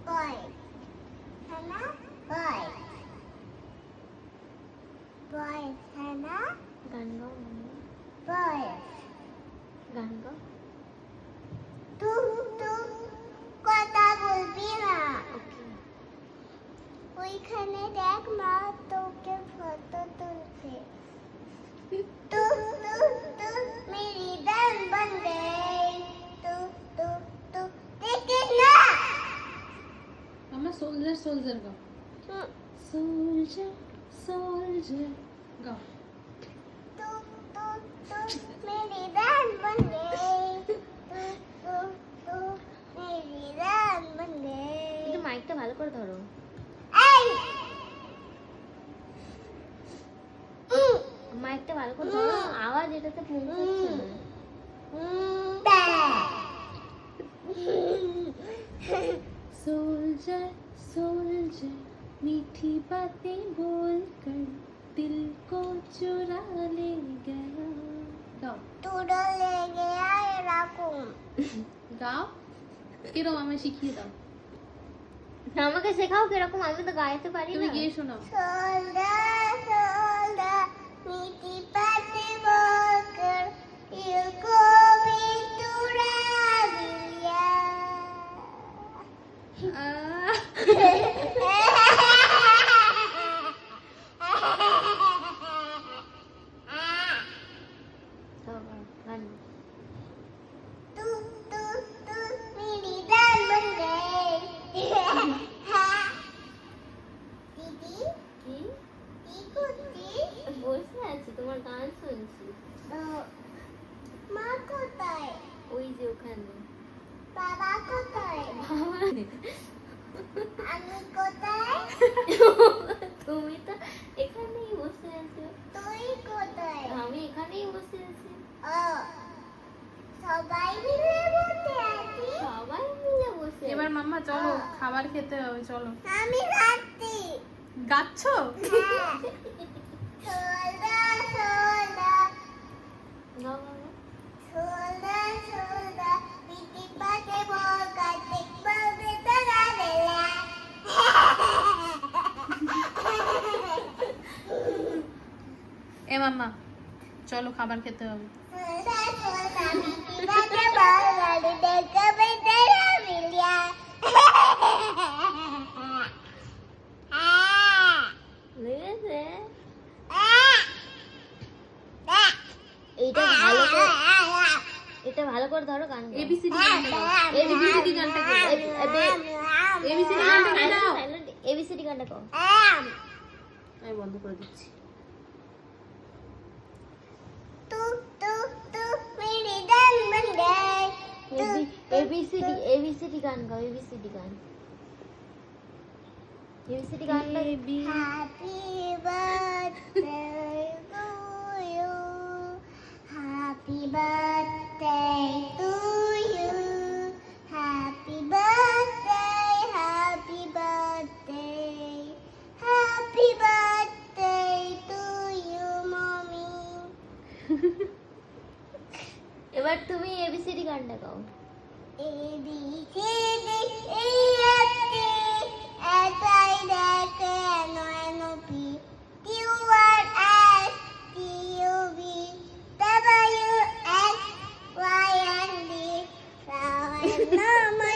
boy Hana boy boy Hana গান গাও boy গান গাও তু কথা বলবি না ওকে ওইখানে দেখ মা তোকে ফটো তুলছে तू तू तू मेरी बहन बन गई तू तू तू देखे ना আমরা সোলজার সোলজার গাও সোলজার সোলজার গাও तू तू तू मेरी बहन बन गई तू तू तू मेरी बहन बन गई একটু মাইকটা ভালো করে ধরো এই মাইকটা ভালো করে ধরো আওয়াজ এটাতে পৌঁছাচ্ছে না सोल्जर सोल्जर मीठी बातें बोलकर दिल को चुरा ले गया गाओ তুড়ো লেগে আয় এরকম গাও কিরকম আমায় শিখিয়ে দাও আমাকে শেখাও কিরকম আমি তো গাইতে পারি তুমি না গিয়ে শোনাও सोल्डा सोल्डा मीठी बातें बोलकर दिल को भी चुरा लिया গান तू तू तू मेरी जान बन गई दीदी কি की করছিস বসে আছি তোমার গান শুনছি মা কোথায় ওই যে ওখানে বাবা কোথায় আমি কোথায় তুমি তো এখানেই বসে আছো তুই কোথায় আমি এখানেই বসে আছি ও সবাই মিলে বসে আছি সবাই মিলে বসে এবার মাম্মা চলো খাবার খেতে হবে চলো আমি যাচ্ছি গাচ্ছো সোলডা সোলডা গাও, গাও, গাও। সোলডা সোলডা পিটি পাতে বল কাটে বলবে তারা বেলা এ মাম্মা চলো খাবার খেতে হবে সোলডা সোলডা পিটি পাতে বল কাটে দেখবে তারা বেলা লেগেছে এটা ভালো করে ধরো গান গাও। এবিসিডি গানটা গাও এবিসিডি গানটা গাও এবিসিডি গানটা গাও এবিসিডি গানটা গাও আমি বন্ধ করে দিচ্ছি तू तू तू मेरी जान बन गई এবিসিডি গান গাও এবিসিডি গান এবিসিডি গান Happy birthday to you. Happy birthday to you. Happy birthday, happy birthday. Happy birthday to you, mommy. এবার তুমি এবিসিডি গানটা গাও A B C D E F G H I J K L M N O P Q R S T U V W X Y and Z. Now I know my